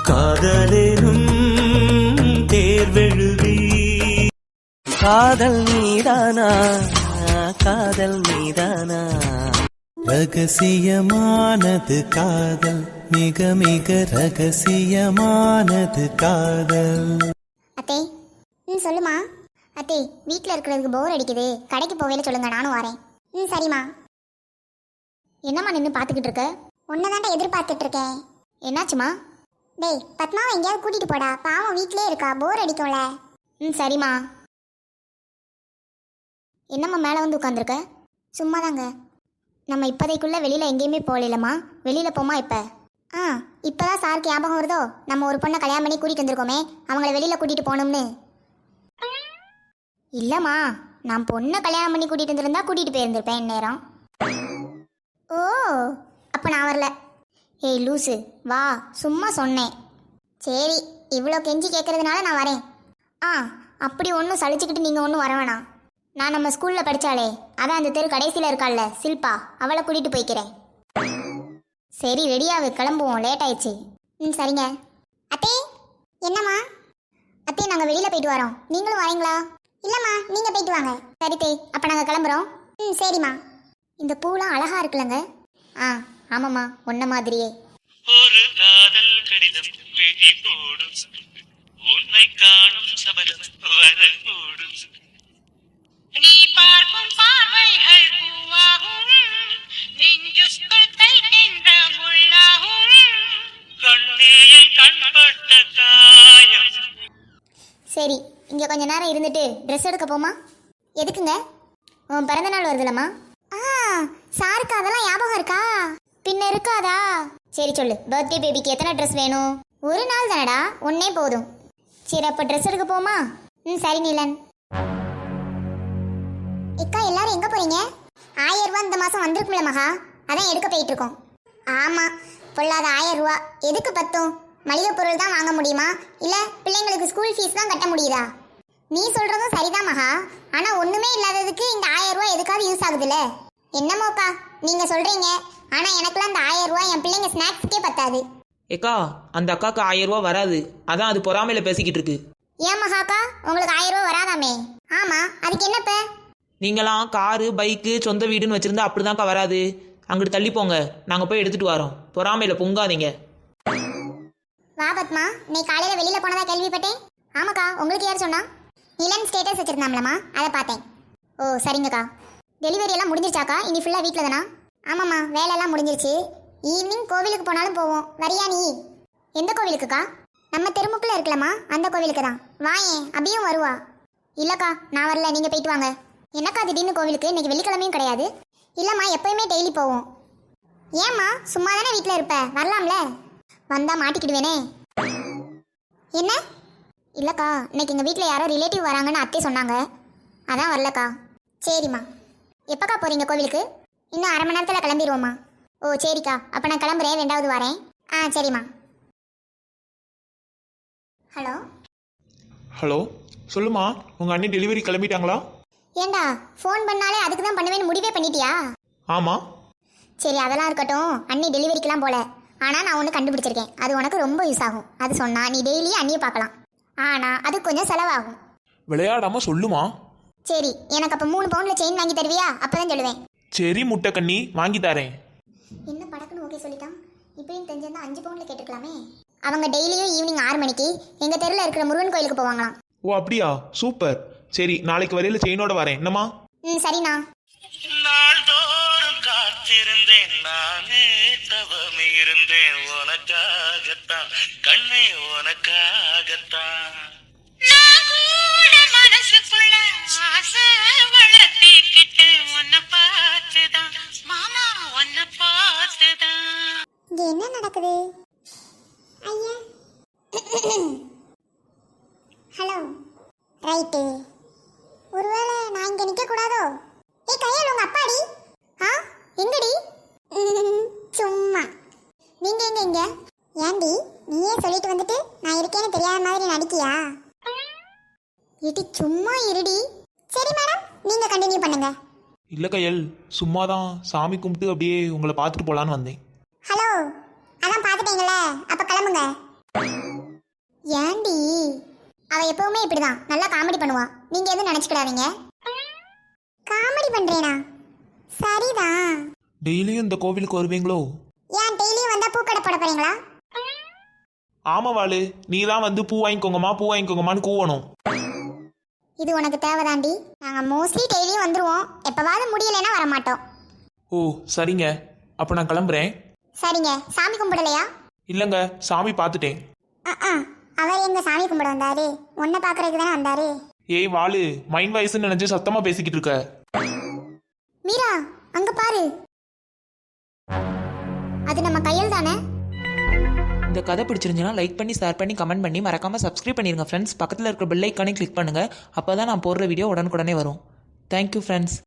காதலேனும் தேர்வெழுதி காதல் மீதானா காதல் மீதானா ரகசியமானது காதல் மிக மிக ரகசியமானது காதல். அத்தே சொல்லுமா. அத்தே வீட்டில் இருக்கிறதுக்கு போர் அடிக்குது, கடைக்கு போவேல சொல்லுங்க, நானும் வரேன். சரிம்மா. என்னம்மா நின்று பார்த்துக்கிட்டு இருக்க? ஒன்னதான்டா எதிர்பார்த்துட்டு இருக்கேன். என்னாச்சுமா? டேய் பத்மாவை எங்கேயாவது கூட்டிட்டு போடா, பாவம் வீட்டிலே இருக்கா, போர் அடிக்கும்ல. சரிம்மா. என்னம்மா மேலே வந்து உட்காந்துருக்க? சும்மாதாங்க. நம்ம இப்போதைக்குள்ள வெளியில் எங்கேயுமே போகலம்மா, வெளியில் போமா இப்போ? இப்போதான் சாருக்கு ஞாபகம் வருதோ நம்ம ஒரு பொண்ணை கல்யாணம் பண்ணி கூட்டிகிட்டு வந்திருக்கோமே, அவங்கள வெளியில் கூட்டிகிட்டு போகணும்னு. இல்லைம்மா, நான் பொண்ணை கல்யாணம் பண்ணி கூட்டிகிட்டு வந்துருந்தா கூட்டிகிட்டு போயிருந்திருப்பேன் இந்நேரம். ஓ அப்போ நான் வரல. ஏய் லூசு வா, சும்மா சொன்னேன். சரி, இவ்வளோ கெஞ்சி கேட்குறதுனால நான் வரேன். அப்படி ஒன்றும் சலிச்சுக்கிட்டு நீங்கள் ஒன்றும் வர வேணாம். நான் நம்ம ஸ்கூலில் படித்தாளே, அதான் அந்த தெரு கடைசியில் இருக்காள்ல சில்பா, அவளை கூட்டிகிட்டு போய்க்கிறேன். சரி ரெடியாவு, கிளம்புவோம், லேட் ஆயிடுச்சு. சரிங்க. அத்தே. என்னம்மா? அத்தே நாங்கள் வெளியில் போயிட்டு வரோம், நீங்களும் வரீங்களா? இல்லைம்மா, நீங்கள் போயிட்டு வாங்க. சரி தே, அப்போ நாங்கள் கிளம்புறோம். சரிம்மா. இந்த பூலாம் அழகா இருக்குல்லங்க. ஆமாம்மா, ஒன்ன மாதிரியே. ஒரு காதல் கடிதம் விழி போடும், உன்னை காணும் சபலம் வரக்கூடும், நீ பார்க்கும் பார்வைகள் பூவாகும், நெஞ்சுக்குள் தைக்கின்ற முள்ளாகும், கண்ணீரில் கண்பட்ட காயம். சரி, இங்கே கொஞ்ச நேரம் இருந்துட்டு ட்ரெஸ் எடுக்க போமா? எதுக்குங்க? உன் பிறந்த நாள் வருதுலம்மா. சாருக்கு அதெல்லாம் ஞாபகம் இருக்கா? பின்ன இருக்காதா? சரி சொல்லு, பர்த்டே பேபிக்கு எத்தனை ட்ரெஸ் வேணும்? ஒரு நாள் தானடா, ஒன்னே போதும். சரி அப்போ ட்ரெஸ் எடுக்க போமா? சரி நீலன். இக்கா எல்லாரும் எங்கே போறீங்க? 1000 ரூபா இந்த மாதம் வந்திருக்கும்ல மகா, அதான் எடுக்க போயிட்டு இருக்கோம். ஆமாம், பொல்லாத 1000 ரூபா எதுக்கு பத்தும்? மளிகை பொருள் தான் வாங்க முடியுமா, இல்லை பிள்ளைங்களுக்கு ஸ்கூல் ஃபீஸ் தான் கட்ட முடியுதா? நீ சொல்கிறதும் சரிதான் மகா, ஆனால் ஒன்றுமே இல்லாததுக்கு இந்த 1000 ரூபா எதுக்காவது யூஸ் ஆகுதுல்ல? என்னமோக்கா நீங்கள் சொல்கிறீங்க, ஆனால் எனக்குலாம் அந்த 1000 ரூபா என் பிள்ளைங்க ஸ்நாக்ஸுக்கே பத்தாது. ஏக்கா, அந்த அக்காவுக்கு 1000 ரூபா வராது, அதான் அது பொறாமையில் பேசிக்கிட்டு இருக்கு. ஏன் மகாக்கா, உங்களுக்கு 1000 ரூபா வராதாமே? ஆமாம், அதுக்கு என்னப்ப? நீங்களாம் காரு பைக்கு சொந்த வீடுன்னு வச்சுருந்தா அப்படிதான்க்கா வராது. அங்கிட்டு தள்ளி போங்க, நாங்கள் போய் எடுத்துகிட்டு வரோம். பொறாமையில் பொங்காதீங்க. வா பத்மா, நீ காலையில் வெளியில் போனதா கேள்விப்பட்டேன். ஆமாக்கா, உங்களுக்கு யார் சொன்னா? நிலன் ஸ்டேட்டஸ் வச்சுருந்தாம்லம்மா, அதை பார்த்தேன். ஓ சரிங்கக்கா. டெலிவரி எல்லாம் முடிஞ்சிருச்சாக்கா? இனி ஃபுல்லாக வீட்டில் தானா? ஆமாம்மா, வேலையெல்லாம் முடிஞ்சிருச்சு. ஈவினிங் கோவிலுக்கு போனாலும் போவோம், வரியா நீ? எந்த கோவிலுக்குக்கா? நம்ம தெருமுக்கில் இருக்கலம்மா, அந்த கோவிலுக்கு தான். வாயேன், அபியும் வருவா. இல்லைக்கா நான் வரல, நீங்கள் போயிட்டு வாங்க. என்னக்கா திடீர்னு கோவிலுக்கு? இன்னைக்கு வெள்ளிக்கிழமையும் கிடையாது. இல்லைம்மா, எப்போயுமே டெய்லி போவோம். ஏம்மா சும்மா தானே வீட்டில் இருப்ப, வரலாம்ல? வந்தால் மாட்டிக்கிடுவேனே. என்ன? இல்லைக்கா, இன்னைக்கு எங்கள் வீட்டில் யாரோ ரிலேட்டிவ் வராங்கன்னு அத்தை சொன்னாங்க, அதான் வரலக்கா. சரிம்மா. எப்போக்கா போகிறீங்க கோவிலுக்கு? இன்னும் 1/2 மணி நேரத்தில் கிளம்பிடுவோம்மா. ஓ சரிக்கா, அப்போ நான் கிளம்புறேன், 2வது வரேன். சரிம்மா. ஹலோ. ஹலோ சொல்லுமா, உங்கள் அண்ணி டெலிவரி கிளம்பிட்டாங்களா? ஏண்டா ஃபோன் பண்ணாலே அதுக்கு தான் பண்ணுவேன்னு முடிவே பண்ணிட்டியா? ஆமாம். சரி அதெல்லாம் இருக்கட்டும், அண்ணி டெலிவரிக்கெலாம் போல. ஆனால் நான் ஒன்று கண்டுபிடிச்சிருக்கேன், அது உனக்கு ரொம்ப யூஸ் ஆகும். அது சொன்னால் நீ டெய்லியும் அண்ணியை பார்க்கலாம், ஆனால் அது கொஞ்சம் செலவாகும். விளையாடாமல் சொல்லுமா. சரி, எனக்கு அப்போ 3 பவுண்டில் செயின் வாங்கி தருவியா? அப்போ தான் சொல்லுவேன். சரி முட்டை கண்ணி, வாங்கி தரேன். என்ன படக்குன்னு ஓகே சொல்லிட்டான். இப்படின்னு தெரிஞ்சிருந்தா 5 பவுண்டில் கேட்டுக்கலாமே. அவங்க டெய்லியும் ஈவினிங் 6 மணிக்கு எங்கள் தெருவில் இருக்கிற முருகன் கோயிலுக்கு போவாங்களாம். ஓ அப்படியா, சூப்பர். சரி நாளைக்கு வரையில செயினோட வரேன், என்னம்மா? சரிண்ணா. நாள்தோறும் காத்திருந்தேன், நானே தவமே இருந்தேன், உனக்காகத்தான் கண்ணே, உனக்காகத்தான். மனசுக்குள்ள ஆசை வளர்த்திக்கிட்டு உன்னை பார்த்துதான் மாமா, உன்னை பார்த்துதான். இங்கே என்ன நடக்குது? ஐயா ஹலோ. ரைட்டு, ஒருவேளை நான் இங்கே நிற்கக்கூடாதோ? கையில் உங்கள் அப்பாடி. எங்கடி? சும்மா. நீங்கள் எங்க இங்கே? ஏண்டி நீயே சொல்லிட்டு வந்துட்டு நான் இருக்கேன்னு தெரியாத மாதிரி நடிக்கியா? இடி சும்மா இருடி. சரி மேடம், நீங்கள் கண்டினியூ பண்ணுங்க. இல்லை கையல், சும்மா தான் சாமி கும்பிட்டு அப்படியே உங்களை பார்த்துட்டு போகலான்னு வந்தேன். ஹலோ, அதான் பார்த்துட்டீங்களே, அப்போ கிளம்புங்க. ஏண்டி அவ எப்பவுமே இப்படிதான் நல்லா காமெடி பண்ணுவா. நீங்க எதுவும் நினைச்சுக்கிடாதீங்க. காமெடி பண்றேனா? சரிதான். டெய்லியும் இந்த கோவிலுக்கு வருவீங்களோ? ஏன் டெய்லியும் வந்தா பூக்கடை போட போறீங்களா? ஆமா வாளு, நீ தான் வந்து பூ வாங்கிக்கோங்கம்மான்னு கூவணும். இது உனக்கு தேவைதாண்டி. நாங்க மோஸ்ட்லி டெய்லியும் வந்துருவோம். எப்பவாவது முடியலைன்னா வர மாட்டோம். ஓ சரிங்க, அப்போ நான் கிளம்புறேன். சரிங்க. சாமி கும்பிடலையா? இல்லைங்க, சாமி பார்த்துட்டேன். அவர் எங்க சாமி கும்பிட வந்தாரு? உன்னை பாக்குறதுக்கு தானே வந்தாரு. ஏய் வாளு, மைண்ட் வாய்ஸ்ன்னு நினைச்சு சத்தமா பேசிக்கிட்டு இருக்க. மீரா அங்க பாரு, அது நம்ம கையில் தானே. இந்த கதை பிடிச்சிருந்துச்சுன்னா லைக் பண்ணி ஷேர் பண்ணி கமெண்ட் பண்ணி மறக்காமல் சப்ஸ்கிரைப் பண்ணிடுங்க ஃப்ரெண்ட்ஸ். பக்கத்தில் இருக்கிற பெல் ஐக்கானே கிளிக் பண்ணுங்கள். அப்போ தான் நான் போடுற வீடியோ உடனுக்குடனே வரும். Thank you friends.